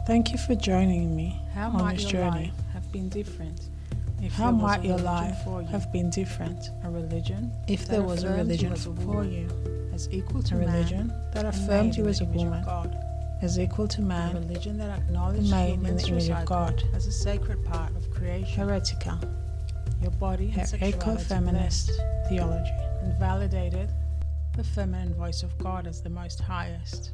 Thank you for joining me How on might this your journey. life have been different if How there was might a your religion life for you? have been different A religion if that there was a affirmed religion you as a for woman, you? as equal to A religion man, that and affirmed made you in as the a image of woman, God. as equal to A man, religion that acknowledged made your in the menstrual image of cycle God. as a sacred part of creation. Heretical, Your body and sexuality eco-feminist blessed, theology. and validated the feminine voice of God as the most highest,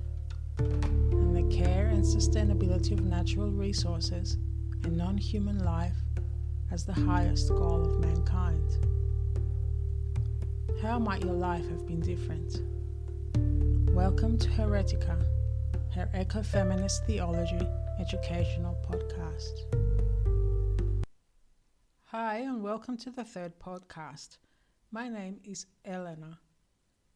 and the care and sustainability of natural resources and non-human life as the highest goal of mankind. How might your life have been different? Welcome to Heretica, her eco-feminist theology educational podcast. Hi, and welcome to the third podcast. My name is Elena.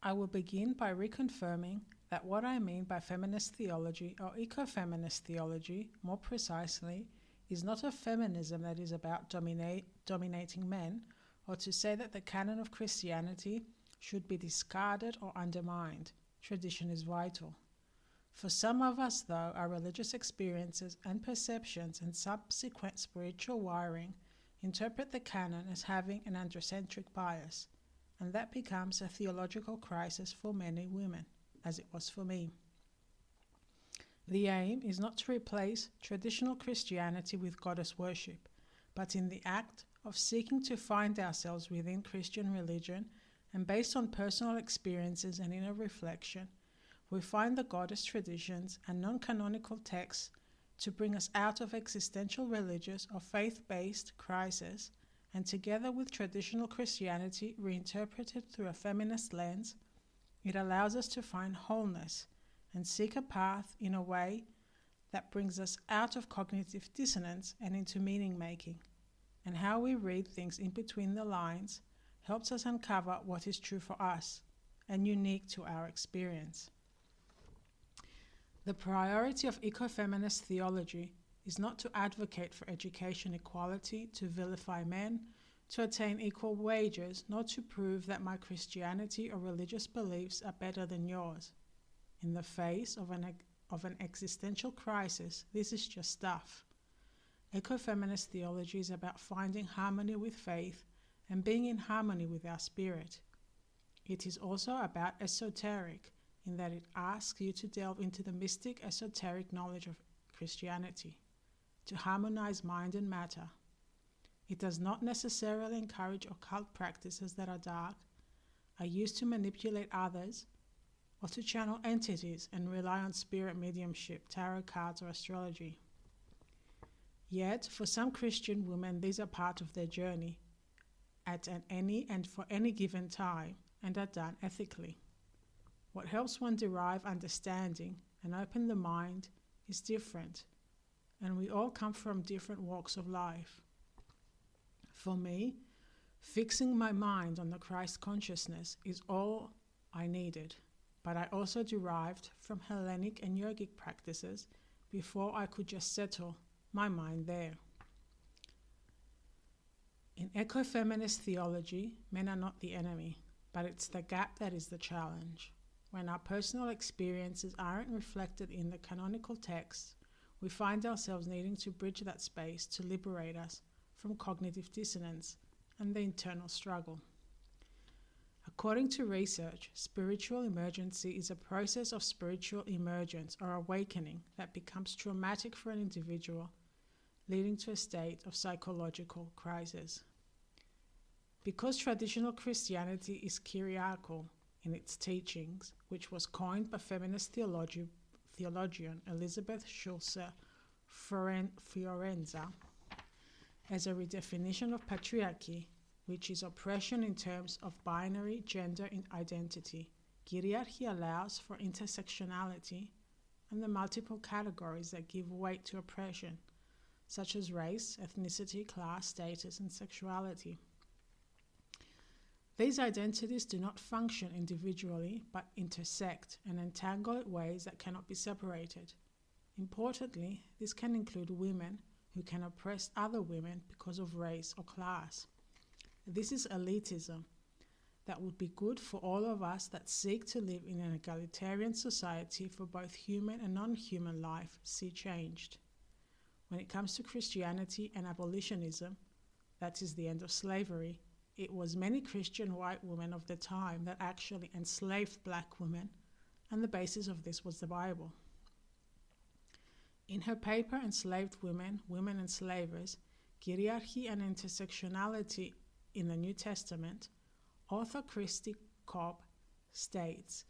I will begin by reconfirming that what I mean by feminist theology, or eco-feminist theology, more precisely, is not a feminism that is about dominating men, or to say that the canon of Christianity should be discarded or undermined. Tradition is vital. For some of us, though, our religious experiences and perceptions and subsequent spiritual wiring interpret the canon as having an androcentric bias, and that becomes a theological crisis for many women, as it was for me. The aim is not to replace traditional Christianity with goddess worship, but in the act of seeking to find ourselves within Christian religion, and based on personal experiences and inner reflection, we find the goddess traditions and non-canonical texts to bring us out of existential religious or faith-based crisis, and together with traditional Christianity reinterpreted through a feminist lens, it allows us to find wholeness and seek a path in a way that brings us out of cognitive dissonance and into meaning making. And how we read things in between the lines helps us uncover what is true for us and unique to our experience. The priority of ecofeminist theology is not to advocate for education equality, to vilify men, to attain equal wages, nor to prove that my Christianity or religious beliefs are better than yours. In the face of an existential crisis, this is just stuff. Ecofeminist theology is about finding harmony with faith and being in harmony with our spirit. It is also about esoteric, in that it asks you to delve into the mystic esoteric knowledge of Christianity, to harmonize mind and matter. It does not necessarily encourage occult practices that are dark, are used to manipulate others, or to channel entities and rely on spirit mediumship, tarot cards, or astrology. Yet, for some Christian women, these are part of their journey at any and for any given time, and are done ethically. What helps one derive understanding and open the mind is different, and we all come from different walks of life. For me, fixing my mind on the Christ consciousness is all I needed, but I also derived from Hellenic and yogic practices before I could just settle my mind there. In ecofeminist theology, men are not the enemy, but it's the gap that is the challenge. When our personal experiences aren't reflected in the canonical texts, we find ourselves needing to bridge that space to liberate us from cognitive dissonance and the internal struggle. According to research, spiritual emergency is a process of spiritual emergence or awakening that becomes traumatic for an individual, leading to a state of psychological crisis. Because traditional Christianity is Kyriarchal in its teachings, which was coined by feminist theologian Elizabeth Schulze Fiorenza as a redefinition of patriarchy, which is oppression in terms of binary gender identity. Kyriarchy allows for intersectionality and the multiple categories that give weight to oppression, such as race, ethnicity, class, status, and sexuality. These identities do not function individually, but intersect and entangle in ways that cannot be separated. Importantly, this can include women who can oppress other women because of race or class. This is elitism that would be good for all of us that seek to live in an egalitarian society for both human and non-human life see changed. When it comes to Christianity and abolitionism, that is the end of slavery, it was many Christian white women of the time that actually enslaved black women, and the basis of this was the Bible. In her paper Enslaved Women, Women Enslavers, Kyriarchy and Intersectionality in the New Testament, author Cobb states,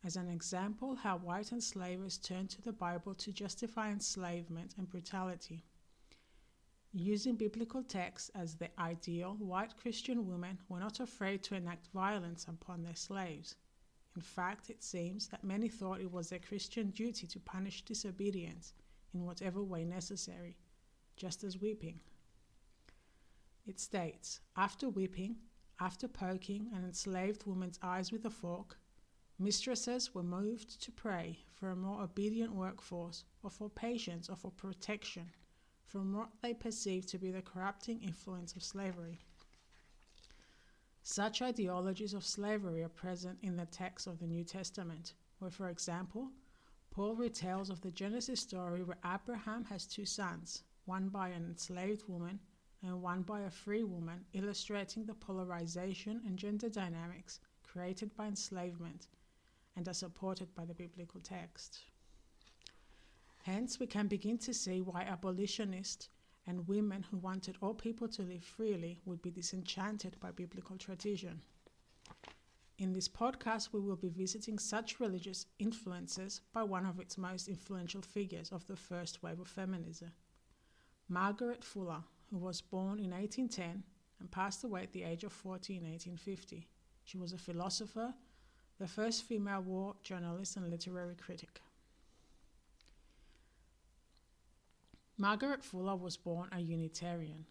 as an example how white enslavers turned to the Bible to justify enslavement and brutality. Using biblical texts as the ideal, white Christian women were not afraid to enact violence upon their slaves. In fact, it seems that many thought it was their Christian duty to punish disobedience in whatever way necessary, just as whipping. It states, after whipping, after poking an enslaved woman's eyes with a fork, mistresses were moved to pray for a more obedient workforce, or for patience, or for protection from what they perceived to be the corrupting influence of slavery. Such ideologies of slavery are present in the texts of the New Testament, where, for example, Paul retells of the Genesis story where Abraham has two sons, one by an enslaved woman and one by a free woman, illustrating the polarization and gender dynamics created by enslavement and are supported by the biblical text. Hence, we can begin to see why abolitionists and women who wanted all people to live freely would be disenchanted by biblical tradition. In this podcast, we will be visiting such religious influences by one of its most influential figures of the first wave of feminism, Margaret Fuller, who was born in 1810 and passed away at the age of 40 in 1850. She was a philosopher, the first female war journalist and literary critic. Margaret Fuller was born a Unitarian.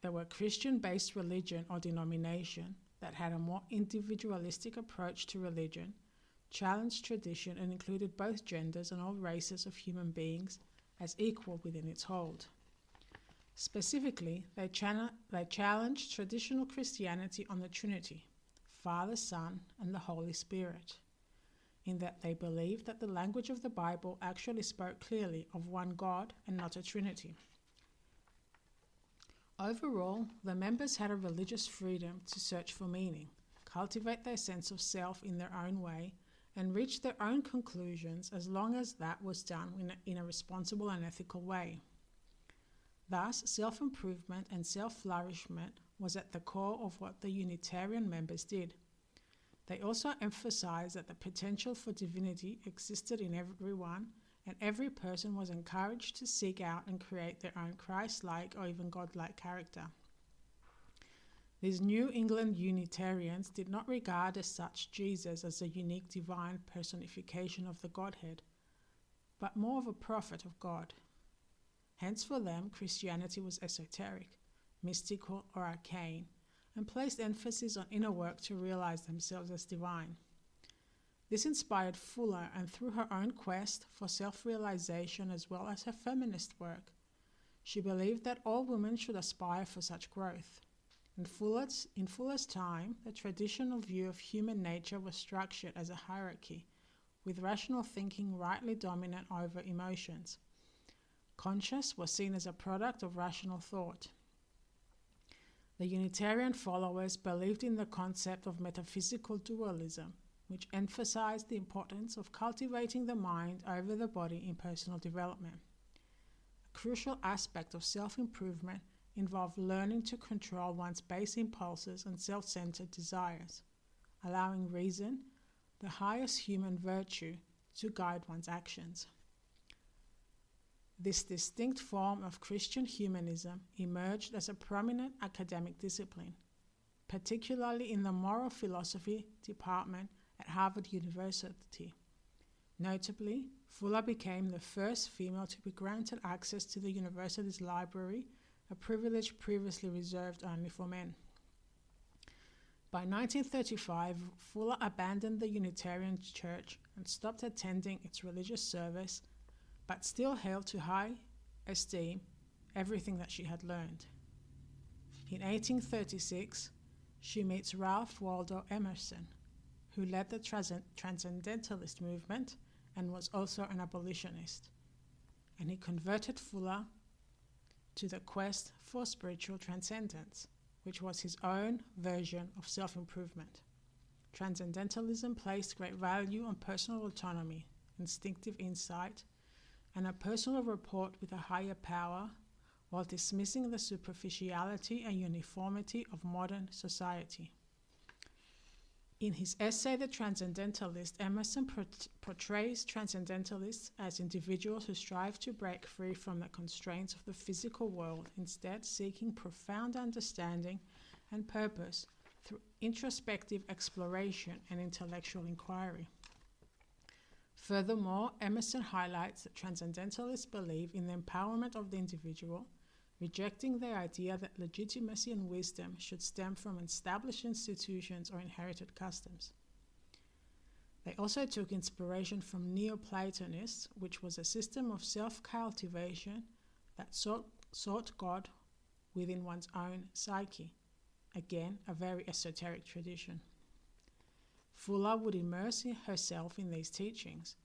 They were a Christian-based religion or denomination that had a more individualistic approach to religion, challenged tradition, and included both genders and all races of human beings as equal within its hold. Specifically, they challenged traditional Christianity on the Trinity, Father, Son, and the Holy Spirit, in that they believed that the language of the Bible actually spoke clearly of one God and not a Trinity. Overall, the members had a religious freedom to search for meaning, cultivate their sense of self in their own way, and reach their own conclusions as long as that was done in a responsible and ethical way. Thus, self-improvement and self-flourishment was at the core of what the Unitarian members did. They also emphasized that the potential for divinity existed in everyone, and every person was encouraged to seek out and create their own Christ-like or even God-like character. These New England Unitarians did not regard as such Jesus as a unique divine personification of the Godhead, but more of a prophet of God. Hence for them, Christianity was esoteric, mystical, or arcane, and placed emphasis on inner work to realize themselves as divine. This inspired Fuller, and through her own quest for self-realization as well as her feminist work, she believed that all women should aspire for such growth. In Fuller's time, the traditional view of human nature was structured as a hierarchy, with rational thinking rightly dominant over emotions. Conscience was seen as a product of rational thought. The Unitarian followers believed in the concept of metaphysical dualism, which emphasized the importance of cultivating the mind over the body in personal development. A crucial aspect of self-improvement involved learning to control one's base impulses and self-centered desires, allowing reason, the highest human virtue, to guide one's actions. This distinct form of Christian humanism emerged as a prominent academic discipline, particularly in the moral philosophy department at Harvard University. Notably, Fuller became the first female to be granted access to the university's library, a privilege previously reserved only for men. By 1935, Fuller abandoned the Unitarian Church and stopped attending its religious service, but still held to high esteem everything that she had learned. In 1836, she meets Ralph Waldo Emerson, who led the Transcendentalist movement and was also an abolitionist, and he converted Fuller to the quest for spiritual transcendence, which was his own version of self-improvement. Transcendentalism placed great value on personal autonomy, instinctive insight, and a personal rapport with a higher power, while dismissing the superficiality and uniformity of modern society. In his essay, The Transcendentalist, Emerson portrays transcendentalists as individuals who strive to break free from the constraints of the physical world, instead seeking profound understanding and purpose through introspective exploration and intellectual inquiry. Furthermore, Emerson highlights that transcendentalists believe in the empowerment of the individual, rejecting the idea that legitimacy and wisdom should stem from established institutions or inherited customs. They also took inspiration from Neoplatonists, which was a system of self-cultivation that sought God within one's own psyche. Again, a very esoteric tradition. Fuller would immerse herself in these teachings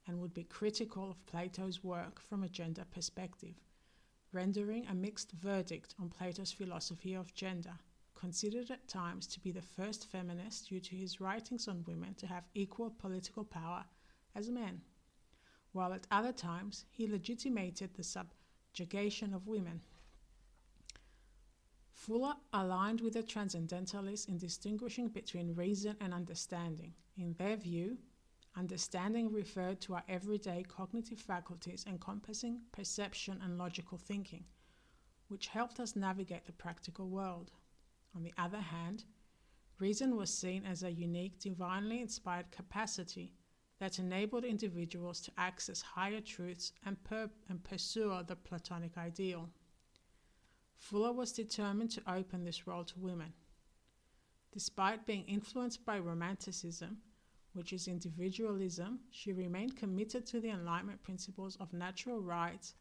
and would be critical of Plato's work from a gender perspective, rendering a mixed verdict on Plato's philosophy of gender, considered at times to be the first feminist due to his writings on women to have equal political power as men, while at other times he legitimated the subjugation of women. Fuller aligned with the Transcendentalists in distinguishing between reason and understanding. In their view, understanding referred to our everyday cognitive faculties encompassing perception and logical thinking, which helped us navigate the practical world. On the other hand, reason was seen as a unique, divinely inspired capacity that enabled individuals to access higher truths and pursue the Platonic ideal. Fuller was determined to open this role to women. Despite being influenced by Romanticism, which is individualism, she remained committed to the Enlightenment principles of natural rights,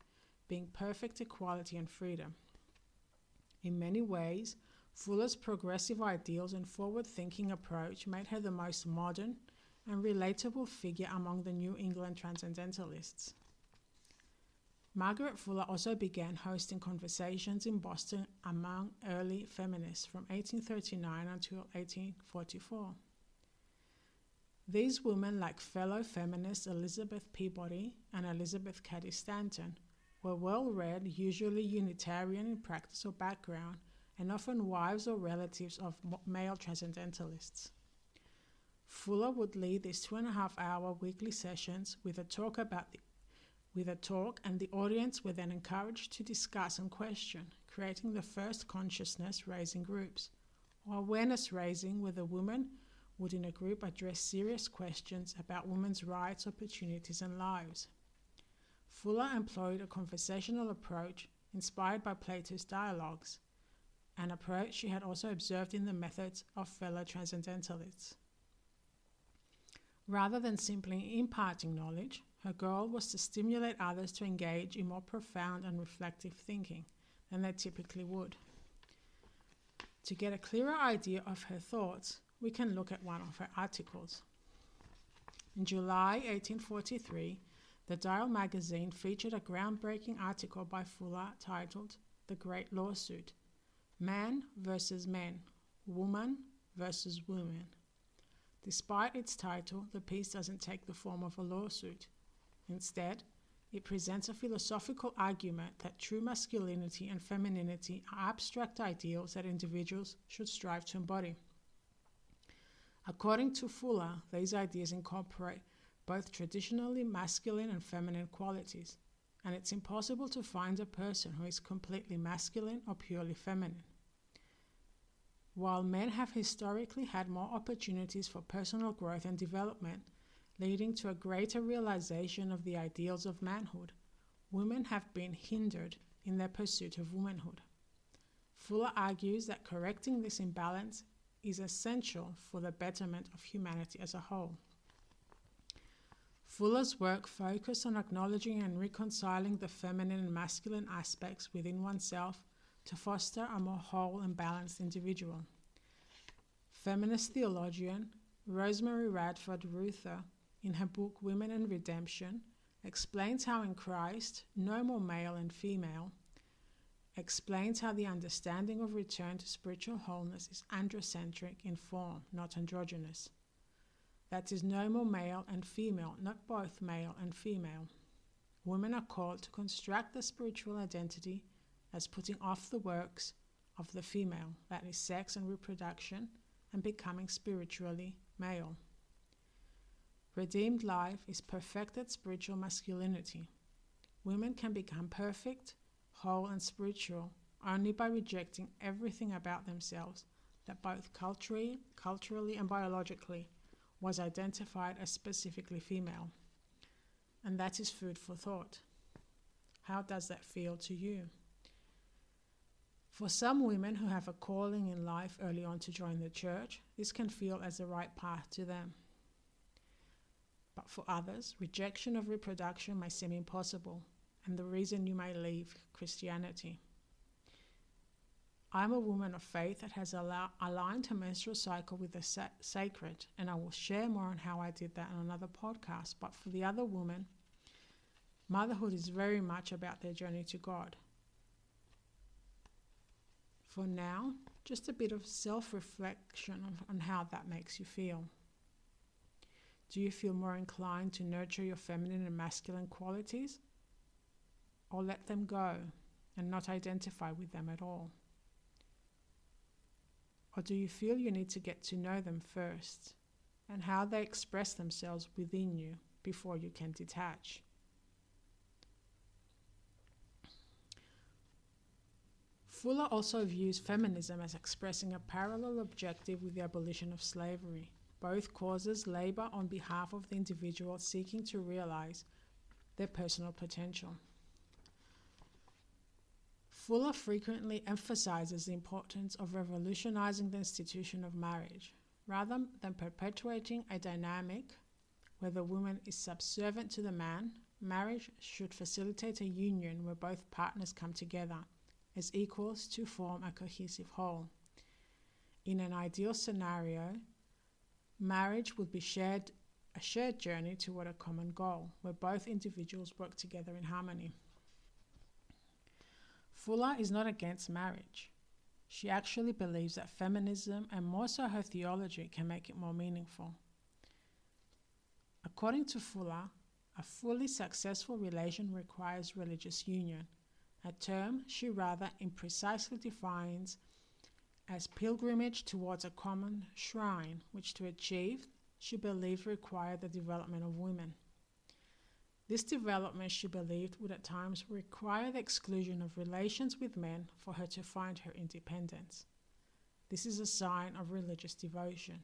being perfect equality and freedom. In many ways, Fuller's progressive ideals and forward-thinking approach made her the most modern and relatable figure among the New England Transcendentalists. Margaret Fuller also began hosting conversations in Boston among early feminists from 1839 until 1844. These women, like fellow feminists Elizabeth Peabody and Elizabeth Cady Stanton, were well-read, usually Unitarian in practice or background, and often wives or relatives of male transcendentalists. Fuller would lead these 2.5-hour weekly sessions with a talk, and the audience were then encouraged to discuss and question, creating the first consciousness-raising groups, or awareness-raising, where the women would in a group address serious questions about women's rights, opportunities, and lives. Fuller employed a conversational approach inspired by Plato's dialogues, an approach she had also observed in the methods of fellow transcendentalists. Rather than simply imparting knowledge, her goal was to stimulate others to engage in more profound and reflective thinking than they typically would. To get a clearer idea of her thoughts, we can look at one of her articles. In July 1843, the Dial magazine featured a groundbreaking article by Fuller titled The Great Lawsuit: Man versus Men, Woman versus Women. Despite its title, the piece doesn't take the form of a lawsuit. Instead, it presents a philosophical argument that true masculinity and femininity are abstract ideals that individuals should strive to embody. According to Fuller, these ideas incorporate both traditionally masculine and feminine qualities, and it's impossible to find a person who is completely masculine or purely feminine. While men have historically had more opportunities for personal growth and development, leading to a greater realization of the ideals of manhood, women have been hindered in their pursuit of womanhood. Fuller argues that correcting this imbalance is essential for the betterment of humanity as a whole. Fuller's work focused on acknowledging and reconciling the feminine and masculine aspects within oneself to foster a more whole and balanced individual. Feminist theologian Rosemary Radford Ruether, in her book Women and Redemption, explains how in Christ, no more male and female, explains how the understanding of return to spiritual wholeness is androcentric in form, not androgynous. That is no more male and female, not both male and female. Women are called to construct the spiritual identity as putting off the works of the female, that is sex and reproduction, and becoming spiritually male. Redeemed life is perfected spiritual masculinity. Women can become perfect, whole, and spiritual only by rejecting everything about themselves that both culturally and biologically was identified as specifically female. And that is food for thought. How does that feel to you? For some women who have a calling in life early on to join the church, this can feel as the right path to them. But for others, rejection of reproduction may seem impossible, and the reason you may leave Christianity. I'm a woman of faith that has aligned her menstrual cycle with the sacred, and I will share more on how I did that on another podcast. But for the other women, motherhood is very much about their journey to God. For now, just a bit of self-reflection on how that makes you feel. Do you feel more inclined to nurture your feminine and masculine qualities, or let them go and not identify with them at all? Or do you feel you need to get to know them first and how they express themselves within you before you can detach? Fuller also views feminism as expressing a parallel objective with the abolition of slavery. Both causes labor on behalf of the individual seeking to realize their personal potential. Fuller frequently emphasizes the importance of revolutionizing the institution of marriage. Rather than perpetuating a dynamic where the woman is subservient to the man, marriage should facilitate a union where both partners come together as equals to form a cohesive whole. In an ideal scenario, marriage would be a shared journey toward a common goal, where both individuals work together in harmony. Fuller is not against marriage. She actually believes that feminism, and more so her theology, can make it more meaningful. According to Fuller, a fully successful relation requires religious union, a term she rather imprecisely defines as pilgrimage towards a common shrine, which to achieve, she believed required the development of women. This development, she believed, would at times require the exclusion of relations with men for her to find her independence. This is a sign of religious devotion.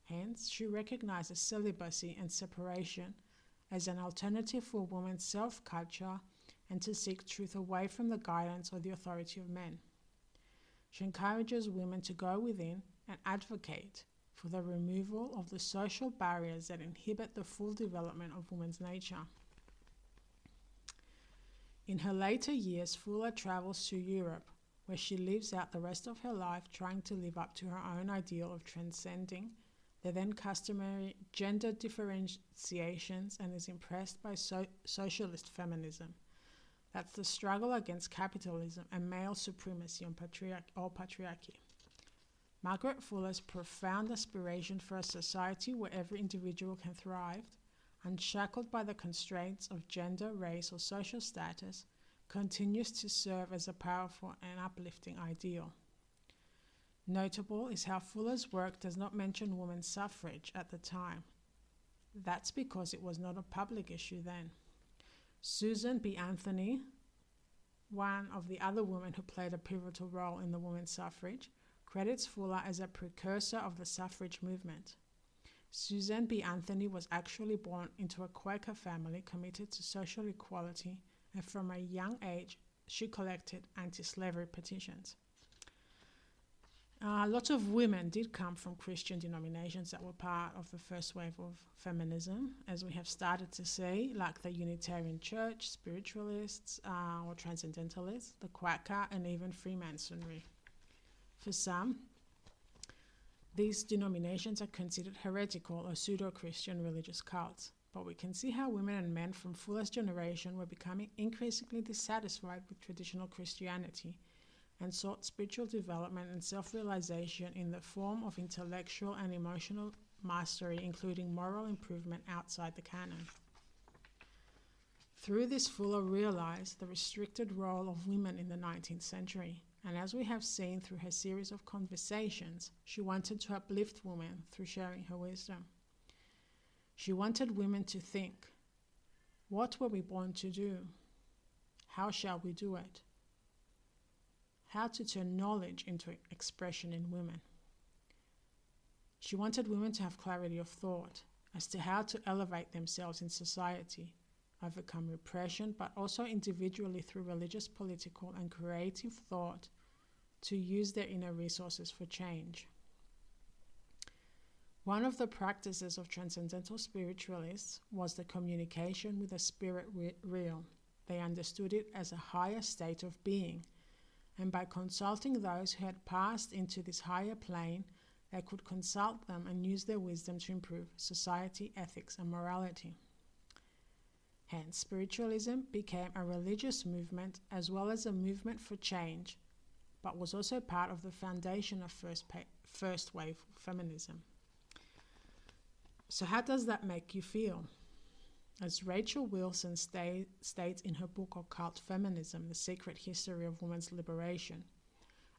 Hence, she recognizes celibacy and separation as an alternative for women's self-culture and to seek truth away from the guidance or the authority of men. She encourages women to go within and advocate for the removal of the social barriers that inhibit the full development of women's nature. In her later years, Fuller travels to Europe, where she lives out the rest of her life trying to live up to her own ideal of transcending the then customary gender differentiations, and is impressed by socialist feminism. That's the struggle against capitalism and male supremacy on patriarchy. Margaret Fuller's profound aspiration for a society where every individual can thrive, unshackled by the constraints of gender, race, or social status, continues to serve as a powerful and uplifting ideal. Notable is how Fuller's work does not mention women's suffrage at the time. That's because it was not a public issue then. Susan B. Anthony, one of the other women who played a pivotal role in the women's suffrage, credits Fuller as a precursor of the suffrage movement. Susan B. Anthony was actually born into a Quaker family committed to social equality, and from a young age she collected anti-slavery petitions. Lots of women did come from Christian denominations that were part of the first wave of feminism, as we have started to see, like the Unitarian Church, Spiritualists, or Transcendentalists, the Quaker, and even Freemasonry. For some, these denominations are considered heretical or pseudo-Christian religious cults, but but we can see how women and men from Fuller's generation were becoming increasingly dissatisfied with traditional Christianity and sought spiritual development and self-realization in the form of intellectual and emotional mastery, including moral improvement outside the canon. Through this, Fuller realized the restricted role of women in the 19th century, and as we have seen through her series of conversations, she wanted to uplift women through sharing her wisdom. She wanted women to think, what were we born to do? How shall we do it? How to turn knowledge into expression in women. She wanted women to have clarity of thought as to how to elevate themselves in society, overcome repression, but also individually through religious, political, and creative thought to use their inner resources for change. One of the practices of Transcendental spiritualists was the communication with the spirit realm. They understood it as a higher state of being, and by consulting those who had passed into this higher plane, they could consult them and use their wisdom to improve society, ethics, and morality. Hence, spiritualism became a religious movement as well as a movement for change, but was also part of the foundation of first wave feminism. So how does that make you feel? As Rachel Wilson states in her book Occult, Feminism, The Secret History of Women's Liberation,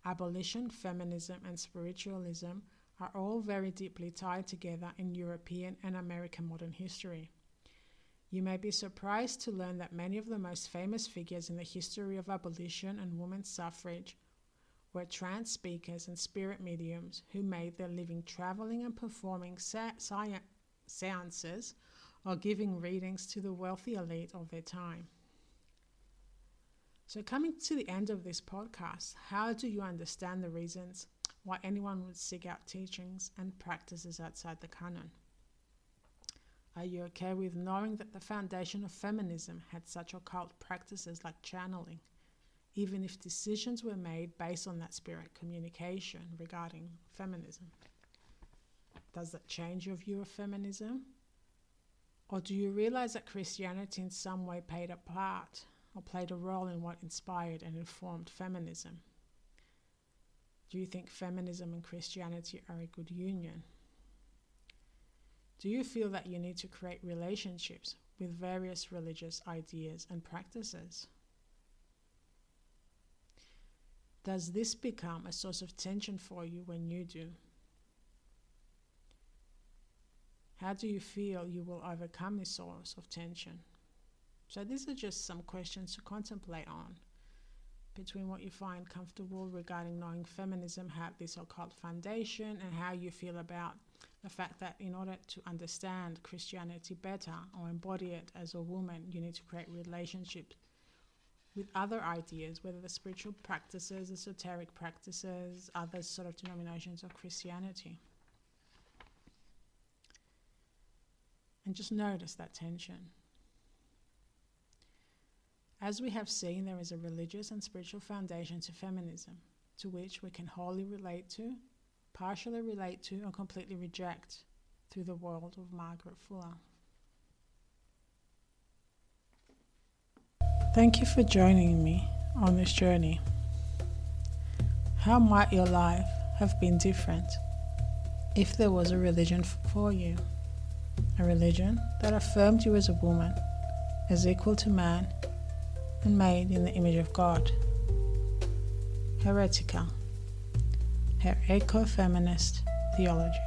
abolition, feminism, and spiritualism are all very deeply tied together in European and American modern history. You may be surprised to learn that many of the most famous figures in the history of abolition and women's suffrage were trance speakers and spirit mediums who made their living traveling and performing seances or giving readings to the wealthy elite of their time. So coming to the end of this podcast, how do you understand the reasons why anyone would seek out teachings and practices outside the canon? Are you okay with knowing that the foundation of feminism had such occult practices like channeling, even if decisions were made based on that spirit communication regarding feminism? Does that change your view of feminism? Or do you realize that Christianity in some way played a part or played a role in what inspired and informed feminism? Do you think feminism and Christianity are a good union? Do you feel that you need to create relationships with various religious ideas and practices? Does this become a source of tension for you when you do? How do you feel you will overcome this source of tension? So these are just some questions to contemplate on between what you find comfortable regarding knowing feminism had this occult foundation and how you feel about the fact that in order to understand Christianity better or embody it as a woman, you need to create relationships with other ideas, whether the spiritual practices, esoteric practices, other sort of denominations of Christianity. And just notice that tension. As we have seen, there is a religious and spiritual foundation to feminism, to which we can wholly relate to, partially relate to, or completely reject through the world of Margaret Fuller. Thank you for joining me on this journey. How might your life have been different if there was a religion for you? A religion that affirmed you as a woman, as equal to man, and made in the image of God. Heretical. Her eco-feminist theology.